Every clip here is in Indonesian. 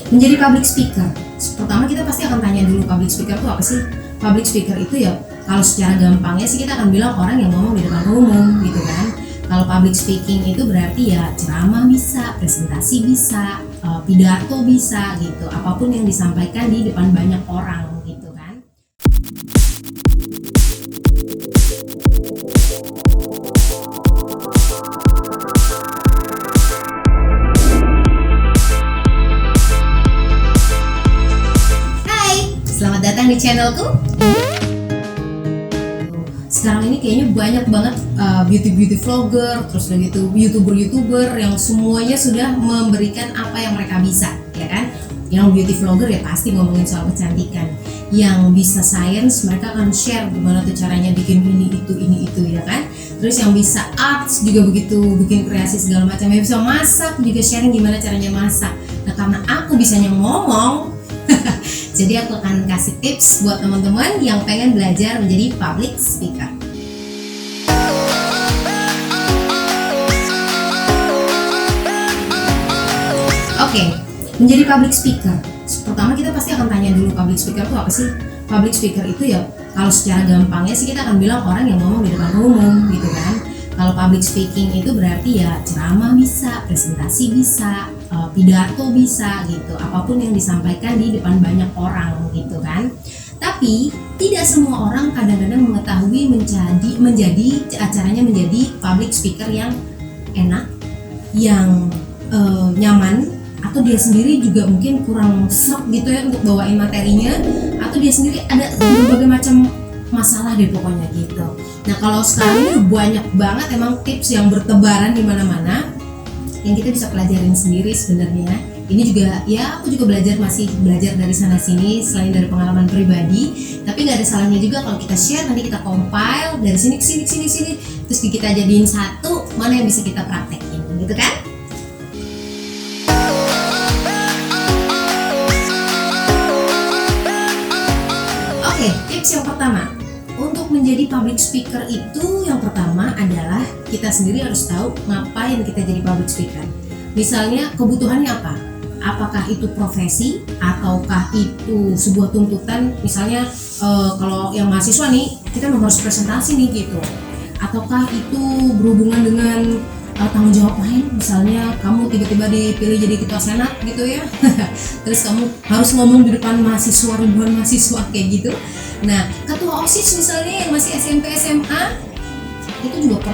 Menjadi public speaker, pertama kita pasti akan tanya dulu public speaker itu apa sih? Public speaker itu ya kalau secara gampangnya sih kita akan bilang orang yang ngomong di depan umum gitu kan. Kalau public speaking itu berarti ya ceramah bisa, presentasi bisa, pidato bisa gitu, apapun yang disampaikan di depan banyak orang gitu kan. Selamat datang di channelku. Sekarang ini kayaknya banyak banget beauty vlogger, terus udah gitu youtuber yang semuanya sudah memberikan apa yang mereka bisa, ya kan? Yang beauty vlogger ya pasti ngomongin soal kecantikan. Yang bisa science mereka akan share gimana tuh caranya bikin ini itu ya kan? Terus yang bisa arts juga begitu, bikin kreasi segala macam. Yang bisa masak juga sharing gimana caranya masak. Nah karena aku bisanya ngomong, jadi aku akan kasih tips buat teman-teman yang pengen belajar menjadi public speaker. Oke, menjadi public speaker. Pertama kita pasti akan tanya dulu public speaker itu apa sih? Public speaker itu ya kalau secara gampangnya sih kita akan bilang orang yang ngomong di depan umum gitu kan. Kalau public speaking itu berarti ya ceramah bisa, presentasi bisa, pidato bisa gitu, apapun yang disampaikan di depan banyak orang gitu kan. Tapi tidak semua orang kadang-kadang mengetahui menjadi acaranya menjadi public speaker yang enak, yang nyaman, atau dia sendiri juga mungkin kurang serap gitu ya untuk bawain materinya, atau dia sendiri ada berbagai macam masalah deh pokoknya gitu. Nah kalau sekarang ini banyak banget emang tips yang bertebaran di mana-mana yang kita bisa pelajarin sendiri sebenarnya. Ini juga ya aku juga masih belajar dari sana sini selain dari pengalaman pribadi. Tapi nggak ada salahnya juga kalau kita share, nanti kita compile dari sini ke sini, terus kita jadiin satu mana yang bisa kita praktekin, gitu kan? Oke, tips yang pertama. Untuk menjadi public speaker itu yang pertama adalah kita sendiri harus tahu ngapain kita jadi public speaker. Misalnya kebutuhannya apa? Apakah itu profesi ataukah itu sebuah tuntutan? Misalnya kalau yang mahasiswa nih kita harus presentasi nih gitu. Ataukah itu berhubungan dengan tanggung jawab lain? Misalnya kamu tiba-tiba dipilih jadi ketua senat gitu ya. Terus kamu harus ngomong di depan mahasiswa, ribuan mahasiswa kayak gitu. Nah, ketua OSIS misalnya yang masih SMP SMA itu juga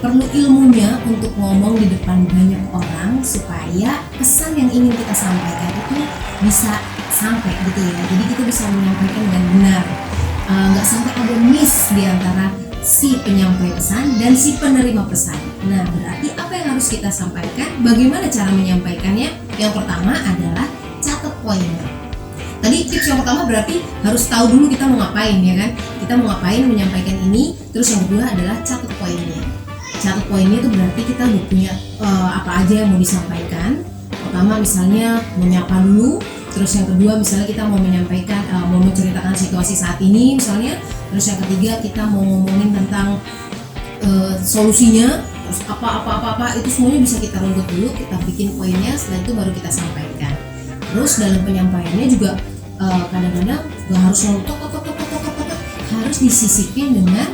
perlu ilmunya untuk ngomong di depan banyak orang supaya pesan yang ingin kita sampaikan itu bisa sampai gitu ya. Jadi kita bisa menyampaikan dengan benar, nggak sampai ada miss di antara si penyampai pesan dan si penerima pesan. Nah, berarti apa yang harus kita sampaikan? Bagaimana cara menyampaikannya? Yang pertama adalah catat poinnya. Tadi tips yang pertama berarti harus tahu dulu kita mau ngapain ya kan. Kita mau ngapain menyampaikan ini. Terus yang kedua adalah catat poinnya. Catat poinnya itu berarti kita udah punya apa aja yang mau disampaikan. Pertama misalnya menyapa dulu. Terus yang kedua misalnya kita mau menyampaikan, mau menceritakan situasi saat ini misalnya. Terus yang ketiga kita mau ngomongin tentang solusinya. Terus apa itu semuanya bisa kita runtut dulu, kita bikin poinnya. Setelah itu baru kita sampaikan. Terus dalam penyampaiannya juga kadang-kadang gak harus harus disisipin dengan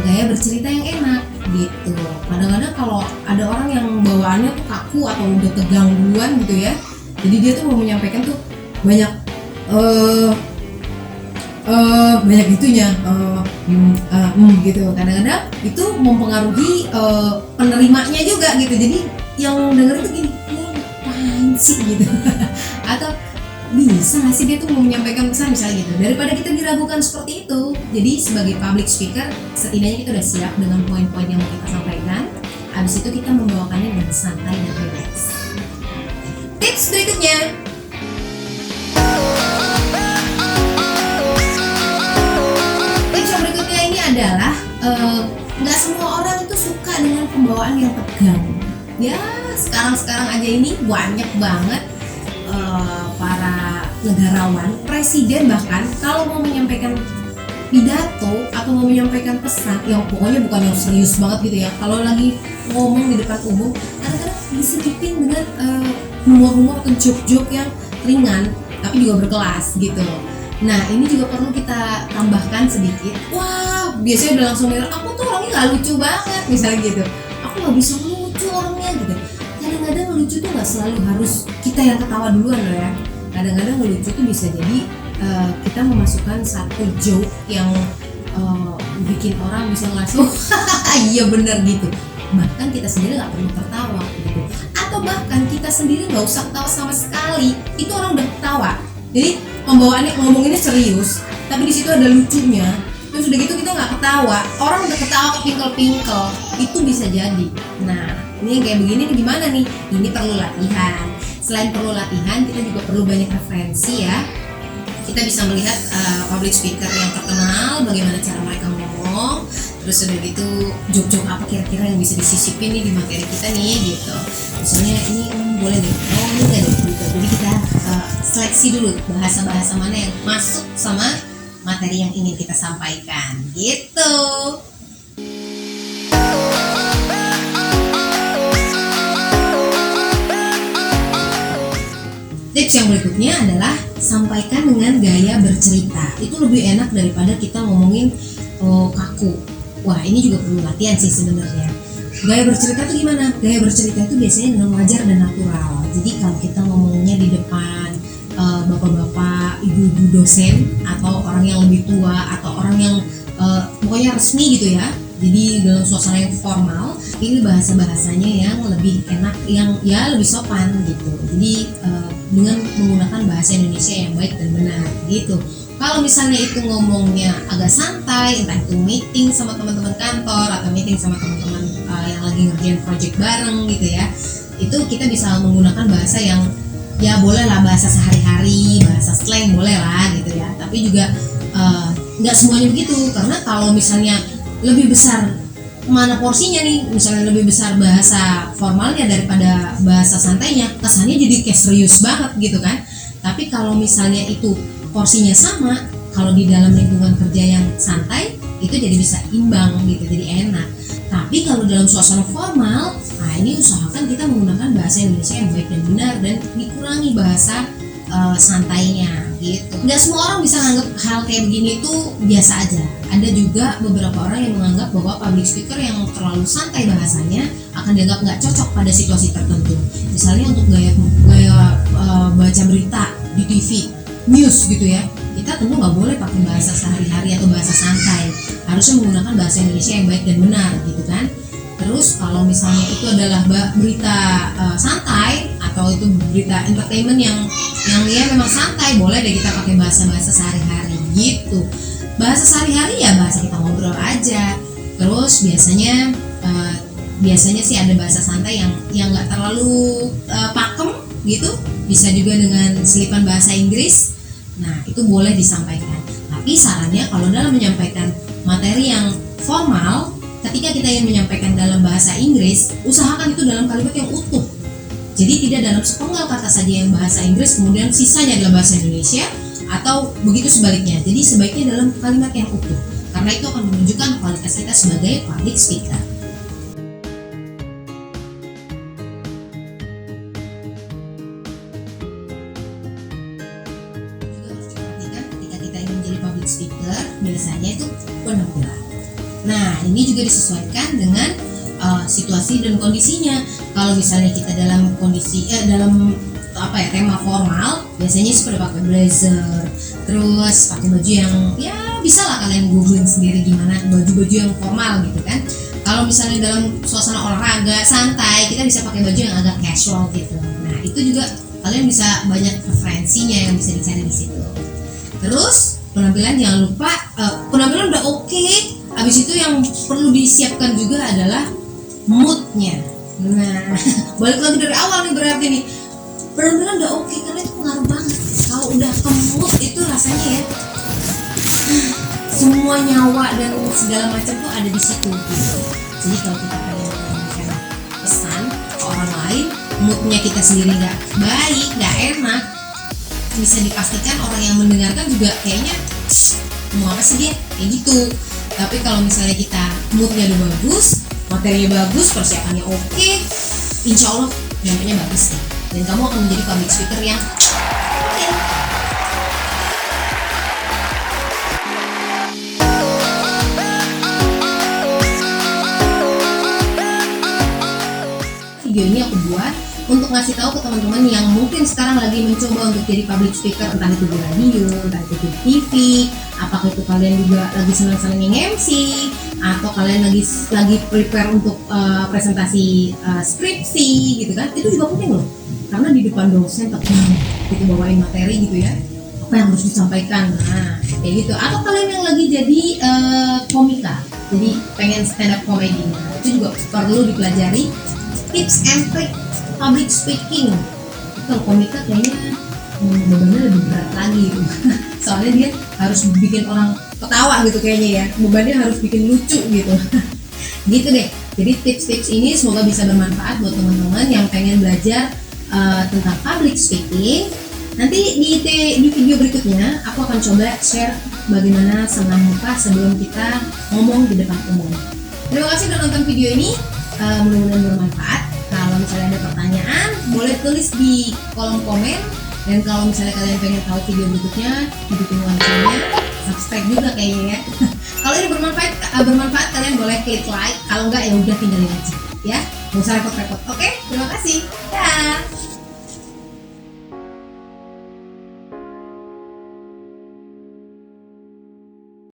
gaya bercerita yang enak gitu. Kadang-kadang kalau ada orang yang bawaannya tuh kaku atau udah tegang duluan gitu ya, jadi dia tuh mau menyampaikan tuh banyak gitunya gitu. Kadang-kadang itu mempengaruhi penerimanya juga gitu. Jadi yang denger itu gini, apaan sih gitu. Atau bisa nggak sih dia tuh mau menyampaikan pesan misalnya gitu. Daripada kita diragukan seperti itu, jadi sebagai public speaker setidaknya kita udah siap dengan poin-poin yang mau kita sampaikan. Habis itu kita membawakannya dengan santai dan relax. Tips berikutnya, ini adalah nggak semua orang itu suka dengan pembawaan yang tegang. Ya sekarang aja ini banyak banget para negarawan, presiden bahkan kalau mau menyampaikan pidato atau mau menyampaikan pesan yang pokoknya bukan yang serius banget gitu ya, kalau lagi ngomong di depan umum kadang-kadang diselipin dengan humor-humor atau joke-joke yang ringan tapi juga berkelas gitu. Nah ini juga perlu kita tambahkan sedikit. Wah biasanya udah langsung bilang, aku tuh orangnya nggak lucu banget misalnya gitu, aku nggak bisa lucu orangnya gitu. Kadang-kadang lucu tuh nggak selalu harus kita yang ketawa duluan loh ya. Kadang-kadang lucu tuh bisa jadi kita memasukkan satu joke yang bikin orang bisa langsung iya bener gitu. Bahkan kita sendiri nggak perlu tertawa gitu, atau bahkan kita sendiri nggak usah ketawa sama sekali, itu orang udah ketawa. Jadi pembawaannya ngomonginnya serius, tapi di situ ada lucunya. Terus udah gitu kita nggak ketawa, orang udah ketawa kepingkel-pingkel, itu bisa jadi. Nah ini yang kayak begini nih gimana nih? Ini perlu latihan. Selain perlu latihan, kita juga perlu banyak referensi ya. Kita bisa melihat public speaker yang terkenal, bagaimana cara mereka ngomong. Terus udah gitu joke-joke apa kira-kira yang bisa disisipin nih di materi kita nih gitu. Misalnya ini boleh deh, ini enggak deh gitu. Jadi kita seleksi dulu bahasa-bahasa mana yang masuk sama materi yang ingin kita sampaikan gitu. Tips yang berikutnya adalah sampaikan dengan gaya bercerita. Itu lebih enak daripada kita ngomongin kaku. Wah ini juga perlu latihan sih sebenarnya. Gaya bercerita itu gimana? Gaya bercerita itu biasanya dengan wajar dan natural. Jadi kalau kita ngomongnya di depan bapak-bapak, ibu-ibu dosen, atau orang yang lebih tua, atau orang yang pokoknya resmi gitu ya, jadi dalam suasana yang formal, ini bahasa-bahasanya yang lebih enak, yang ya lebih sopan gitu. Jadi dengan menggunakan bahasa Indonesia yang baik dan benar gitu. Kalau misalnya itu ngomongnya agak santai, entah itu meeting sama teman-teman kantor atau meeting sama teman-teman yang lagi ngerjain project bareng gitu ya, itu kita bisa menggunakan bahasa yang ya boleh lah, bahasa sehari-hari, bahasa slang boleh lah gitu ya. Tapi juga nggak semuanya begitu, karena kalau misalnya lebih besar mana porsinya nih, misalnya lebih besar bahasa formalnya daripada bahasa santainya, kesannya jadi kayak serius banget gitu kan. Tapi kalau misalnya itu porsinya sama, kalau di dalam lingkungan kerja yang santai itu jadi bisa imbang gitu, jadi enak. Tapi kalau dalam suasana formal, nah ini usahakan kita menggunakan bahasa Indonesia yang baik dan benar dan dikurangi bahasa santainya gitu. Nggak semua orang bisa menganggap hal kayak begini itu biasa aja. Ada juga beberapa orang yang menganggap bahwa public speaker yang terlalu santai bahasanya akan dianggap nggak cocok pada situasi tertentu. Misalnya untuk gaya baca berita di TV, news gitu ya, kita tentu nggak boleh pakai bahasa sehari-hari atau bahasa santai, harusnya menggunakan bahasa Indonesia yang baik dan benar gitu kan. Terus kalau misalnya itu adalah berita santai atau itu berita entertainment yang ya memang santai, boleh deh kita pakai bahasa-bahasa sehari-hari gitu. Bahasa sehari-hari ya bahasa kita ngobrol aja. Terus biasanya sih ada bahasa santai yang nggak terlalu pakem gitu, bisa juga dengan selipan bahasa Inggris. Nah itu boleh disampaikan. Tapi sarannya kalau dalam menyampaikan materi yang formal, ketika kita ingin menyampaikan dalam bahasa Inggris, usahakan itu dalam kalimat yang utuh. Jadi tidak dalam sepenggal kata saja yang bahasa Inggris kemudian sisanya adalah bahasa Indonesia, atau begitu sebaliknya. Jadi sebaiknya dalam kalimat yang utuh, karena itu akan menunjukkan kualitas kita sebagai public speaker. Juga harus diperhatikan ketika kita ingin menjadi public speaker, biasanya itu penampilan. Nah, ini juga disesuaikan dengan situasi dan kondisinya. Kalau misalnya kita dalam kondisi tema formal, biasanya sih pada pakai blazer, terus pakai baju yang ya bisa lah kalian googling sendiri gimana baju-baju yang formal gitu kan. Kalau misalnya dalam suasana olahraga santai, kita bisa pakai baju yang agak casual gitu. Nah, itu juga kalian bisa banyak referensinya yang bisa dicari di situ. Terus penampilan jangan lupa, penampilan udah oke. Habis itu yang perlu disiapkan juga adalah moodnya. Nah, balik lagi dari awal nih, berarti nih penampilan udah oke, karena itu pengaruh banget. Kalau udah ke mood itu rasanya ya semua nyawa dan segala macam tuh ada di situ gitu. Jadi kalau kita pengen memberikan pesan ke orang lain, moodnya kita sendiri nggak baik, nggak enak, bisa dipastikan orang yang mendengarkan juga kayaknya mau apa sih dia, kayak gitu. Tapi kalau misalnya kita moodnya udah bagus, materinya bagus, persiapannya oke, insya Allah nyampainya bagus nih. dan kamu akan menjadi public speaker yang oke. Video ini aku buat untuk ngasih tahu ke teman-teman yang mungkin sekarang lagi mencoba untuk jadi public speaker, entah itu di radio, entah itu di TV, apakah itu kalian juga lagi senang-senang nge-MC, atau kalian lagi prepare untuk presentasi skripsi gitu kan, itu juga penting loh, karena di depan dosen gitu bawain materi gitu ya, apa yang harus disampaikan, nah kayak gitu. Atau kalian yang lagi jadi komika, jadi pengen stand up comedy, nah, itu juga perlu dipelajari tips and trick public speaking. Kalau komika kayaknya bebannya lebih berat lagi gitu. Soalnya dia harus bikin orang ketawa gitu kayaknya ya, bebannya harus bikin lucu gitu. Gitu deh. Jadi tips-tips ini semoga bisa bermanfaat buat teman-teman yang pengen belajar tentang public speaking. Nanti di video berikutnya aku akan coba share bagaimana senam muka sebelum kita ngomong di depan umum. Terima kasih sudah nonton video ini, mudah-mudahan bermanfaat. Kalau misalnya ada pertanyaan, boleh tulis di kolom komen. Dan kalau misalnya kalian pengen tahu video berikutnya, hidupin loncengnya, subscribe juga kayaknya ya. Kalau ini bermanfaat, kalian boleh klik like. Kalau enggak ya udah tinggalin aja ya. Nggak usah repot-repot. Oke, terima kasih. Dah.